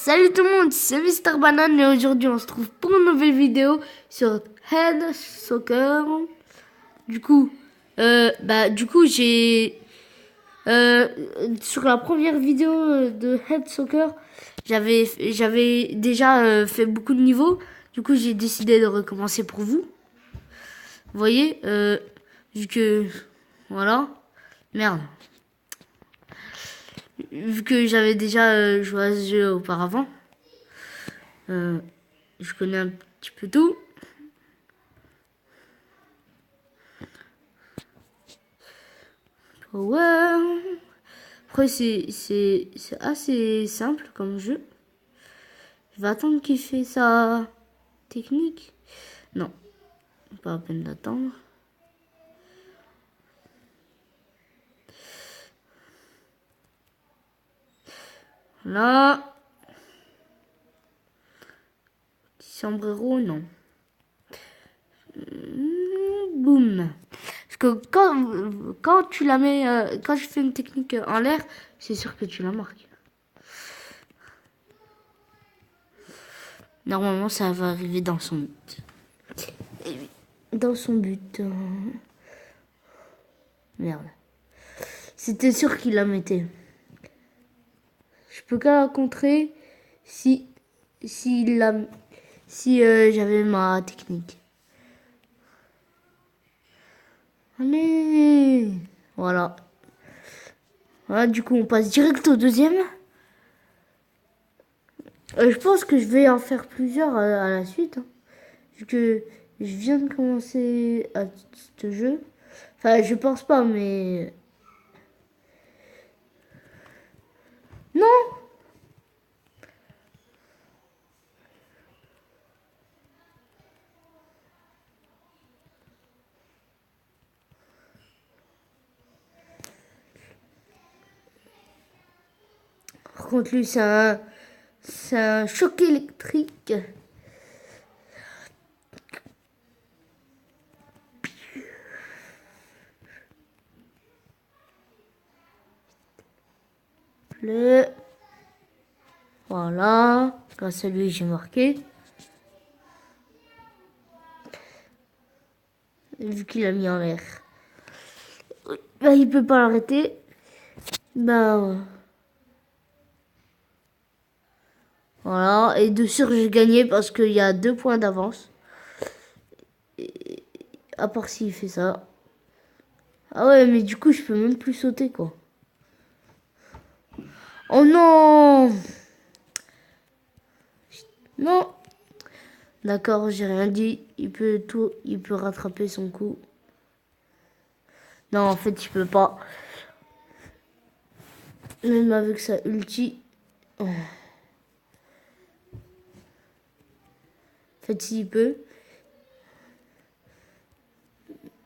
Salut tout le monde, c'est Mister Banane et aujourd'hui on se trouve pour une nouvelle vidéo sur Head Soccer. Du coup, j'ai sur la première vidéo de Head Soccer, j'avais déjà fait beaucoup de niveaux. Du coup, j'ai décidé de recommencer pour vous. Vous voyez, vu que voilà, merde. Vu que j'avais déjà joué à ce jeu auparavant, je connais un petit peu tout. Ouais. Après, c'est assez simple comme jeu. Je vais attendre qu'il fait sa technique. Non, pas la peine d'attendre. Là. Sombrero, non. Boum. Parce que quand tu la mets, quand je fais une technique en l'air, c'est sûr que tu la marques. Normalement, ça va arriver dans son but. Dans son but. Merde. C'était sûr qu'il la mettait. Je peux qu'à la contrer si j'avais ma technique. Allez. Voilà. Voilà, du coup, on passe direct au deuxième. Je pense que je vais en faire plusieurs à la suite. Hein, vu que je viens de commencer à ce jeu. Enfin, je pense pas, mais... Non. Par contre, lui, c'est un choc électrique. Voilà. Grâce à lui, j'ai marqué. Vu qu'il a mis en l'air. Bah, il peut pas l'arrêter. Bah, voilà. Et de sûr, j'ai gagné parce qu'il y a 2 points d'avance. À part s'il fait ça. Ah ouais, mais du coup, je peux même plus sauter, quoi. Oh non! Non! D'accord, j'ai rien dit. Il peut rattraper son coup. Non, en fait, il peut pas. Même avec sa ulti. Oh. En fait, s'il peut.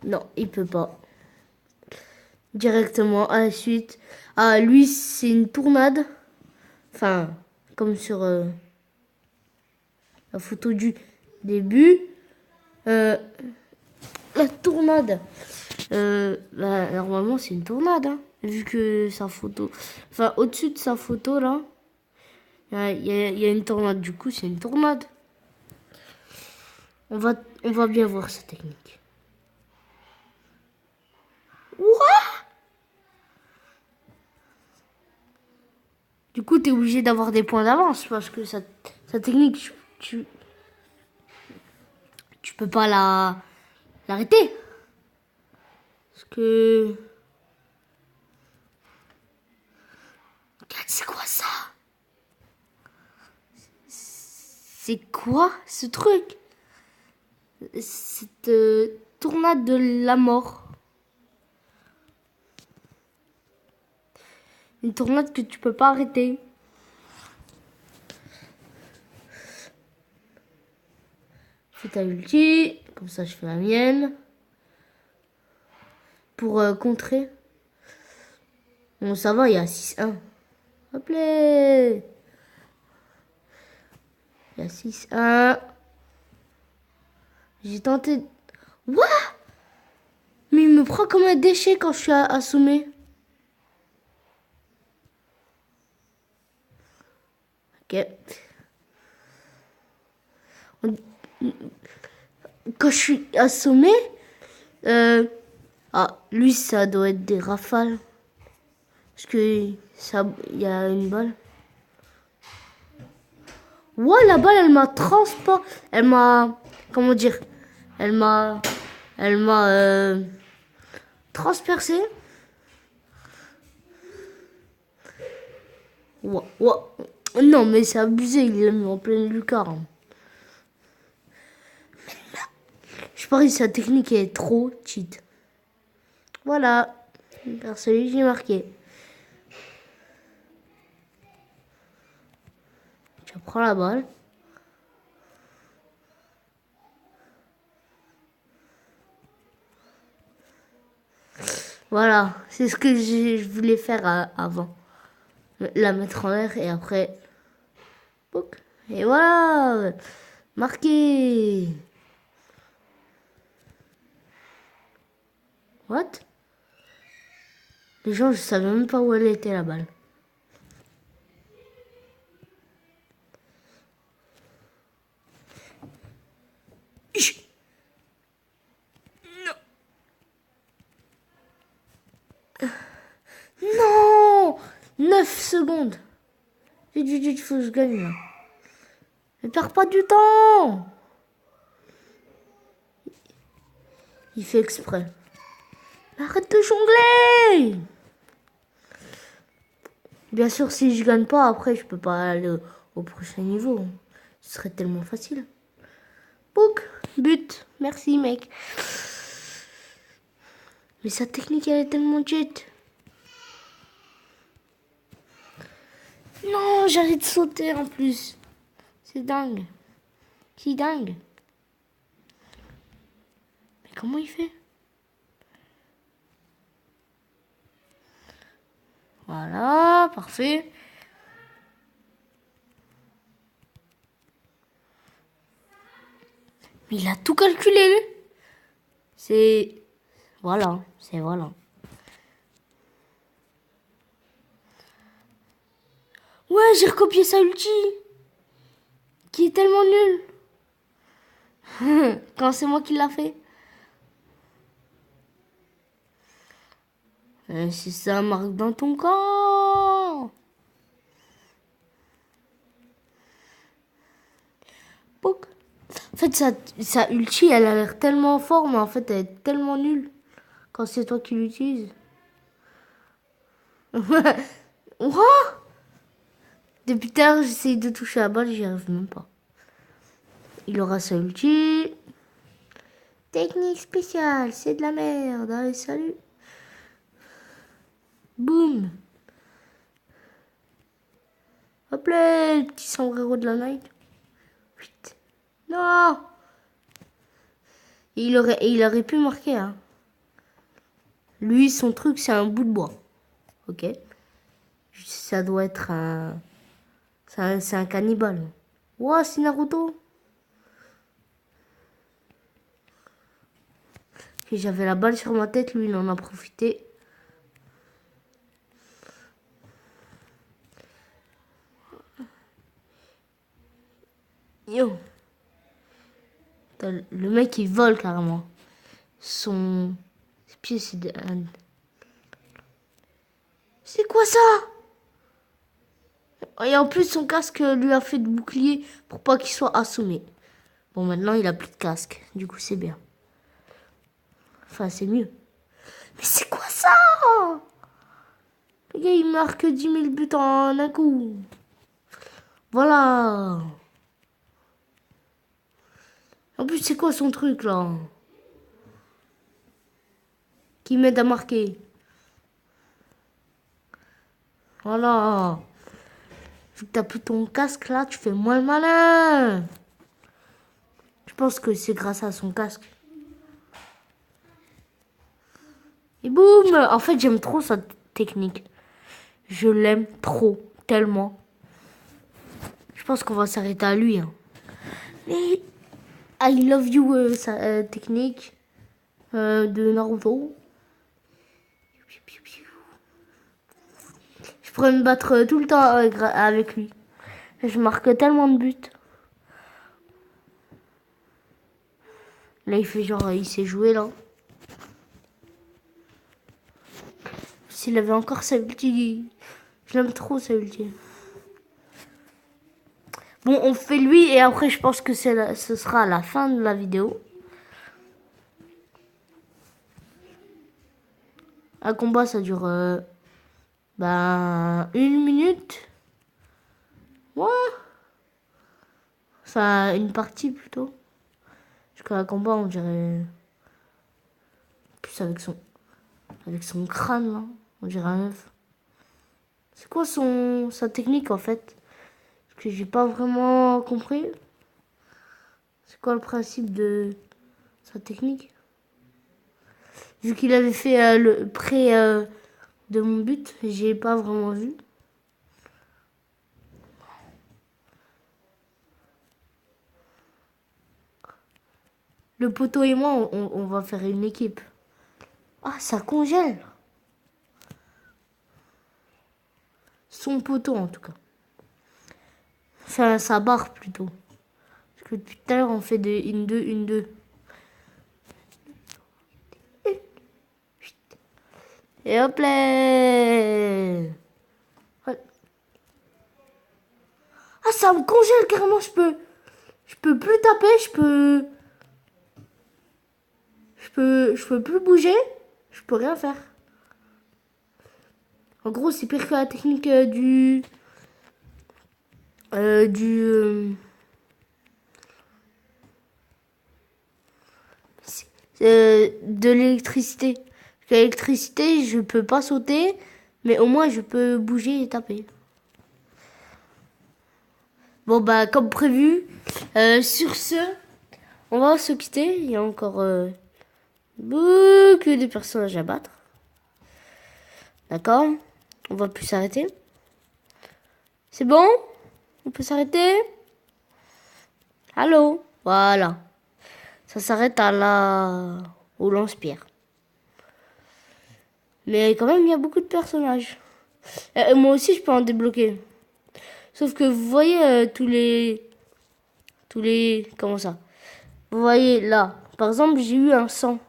Non, il peut pas. Directement à la suite. Ah, lui, c'est une tournade. Enfin, comme sur la photo du début. La tournade. Bah, normalement, c'est une tournade. Hein, vu que sa photo... Enfin, au-dessus de sa photo, là, il y a une tornade. Du coup, c'est une tornade. On va bien voir sa technique. Du coup, tu es obligé d'avoir des points d'avance parce que sa technique, tu peux pas l'arrêter. Parce que... Regarde, c'est quoi ça? C'est quoi ce truc? Cette tornade de la mort. Une tornade que tu peux pas arrêter. Fais ta ulti. Comme ça, je fais la mienne. Pour contrer. Bon, ça va, il y a 6-1. Hop là. Il y a 6-1. J'ai tenté... What? Mais il me prend comme un déchet quand je suis assommé. Ok. Quand je suis assommé, lui, ça doit être des rafales. Parce que ça, il y a une balle. Ouais, la balle, elle m'a transport. Elle m'a, comment dire, elle m'a, elle m'a transpercé. Ouais, ouais. Non, mais c'est abusé, il l'a mis en pleine lucarne. Je parie que sa technique est trop cheat. Voilà. Vers celui que j'ai marqué. Je prends la balle. Voilà. C'est ce que je voulais faire avant. La mettre en l'air et après. Pouc. Et voilà. Marqué. What? Les gens, je savais même pas où elle était la balle. Non! 9 secondes. Vite, faut que je gagne là. Ne perds pas du temps. Il fait exprès. Arrête de jongler. Bien sûr, si je gagne pas, après, je peux pas aller au prochain niveau. Ce serait tellement facile. Bouk, but. Merci, mec. Mais sa technique, elle est tellement jet. Non, j'arrête de sauter en plus. C'est dingue. C'est dingue. Mais comment il fait? Voilà, parfait. Mais il a tout calculé, lui. C'est... Voilà, c'est voilà. Ouais, j'ai recopié sa ulti. Qui est tellement nul. Quand c'est moi qui l'a fait. Si ça marque dans ton camp. Pouc. En fait, sa ulti, elle a l'air tellement forte, mais en fait, elle est tellement nulle. Quand c'est toi qui l'utilises. What? Depuis tout à l'heure, j'essaye de toucher la balle, j'y arrive même pas. Il aura sa ulti. Technique spéciale, c'est de la merde. Allez, salut. Boum. Hop là, le petit sombrero de la night. Vite. Non. Il aurait pu marquer, hein. Lui, son truc, c'est un bout de bois. Ok. Ça doit être un... C'est un cannibale. Ouah, c'est Naruto. Et j'avais la balle sur ma tête, lui, il en a profité. Yo. Le mec, il vole carrément. Son pied, c'est de... C'est quoi ça? Et en plus, son casque lui a fait de bouclier pour pas qu'il soit assommé. Bon, maintenant, il a plus de casque. Du coup, c'est bien. Enfin, c'est mieux. Mais c'est quoi ça? Le gars, il marque 10 000 buts en un coup. Voilà. En plus, c'est quoi son truc, là? Qui m'aide à marquer. Voilà. Vu que t'as plus ton casque, là, tu fais moins le malin. Je pense que c'est grâce à son casque. Et boum! En fait, j'aime trop sa technique. Je l'aime trop, tellement. Je pense qu'on va s'arrêter à lui. Hein. Mais I love you, sa technique de Naruto. Je pourrais me battre tout le temps avec lui. Je marque tellement de buts. Là, il fait genre, il s'est joué là. S'il avait encore sa ulti, je l'aime trop sa ulti. Bon, on fait lui et après, je pense que ce sera la fin de la vidéo. Un combat, ça dure 1 minute. Ouais. Enfin, une partie plutôt. Parce qu'un combat, on dirait plus avec son crâne là. On dirait un œuf. C'est quoi sa technique en fait? Parce que j'ai pas vraiment compris. C'est quoi le principe de sa technique? Vu qu'il avait fait le près de mon but, j'ai pas vraiment vu. Le poteau et moi, on va faire une équipe. Ah, ça congèle. Son poteau en tout cas. Enfin, sa barre plutôt. Parce que depuis tout à l'heure, on fait des 1-2, 1-2. Et hop là. Ouais. Ah, ça me congèle carrément. Je peux plus taper. Je peux plus bouger. Je peux rien faire. En gros, c'est pire que la technique de l'électricité. Parce que l'électricité, je peux pas sauter, mais au moins je peux bouger et taper. Bon bah comme prévu, sur ce, on va se quitter. Il y a encore beaucoup de personnages à battre. D'accord? On va plus s'arrêter. C'est bon? On peut s'arrêter? Allô? Voilà. Ça s'arrête au lance-pierre. Mais quand même, il y a beaucoup de personnages. Moi aussi, je peux en débloquer. Sauf que vous voyez tous les... Comment ça? Vous voyez là. Par exemple, j'ai eu un 100.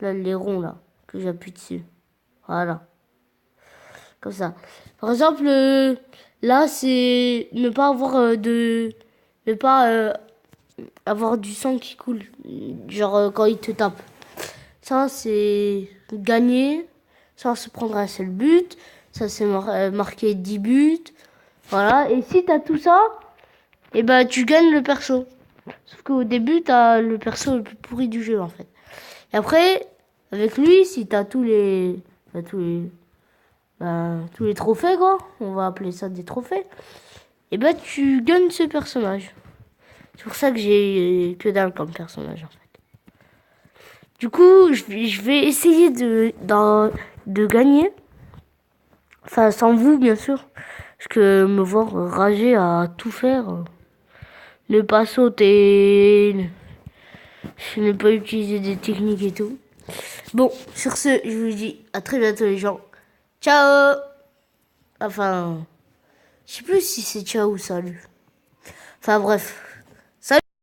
Là, les ronds là. Que j'appuie dessus. Voilà. Comme ça. Par exemple, là, c'est ne pas avoir Ne pas avoir du sang qui coule. Genre quand il te tape. Ça, c'est gagner sans se prendre un seul but. Ça, c'est marquer 10 buts. Voilà. Et si t'as tout ça, et ben tu gagnes le perso. Sauf qu'au début, t'as le perso le plus pourri du jeu, en fait. Et après, avec lui, si t'as tous les trophées, quoi. On va appeler ça des trophées. Et ben tu gagnes ce personnage. C'est pour ça que j'ai que dalle comme personnage, en fait. Du coup, je vais essayer de gagner. Enfin, sans vous, bien sûr. Parce que me voir rager à tout faire. Ne pas sauter. Ne pas utiliser des techniques et tout. Bon, sur ce, je vous dis à très bientôt, les gens. Ciao! Enfin, je sais plus si c'est ciao ou salut. Enfin, bref.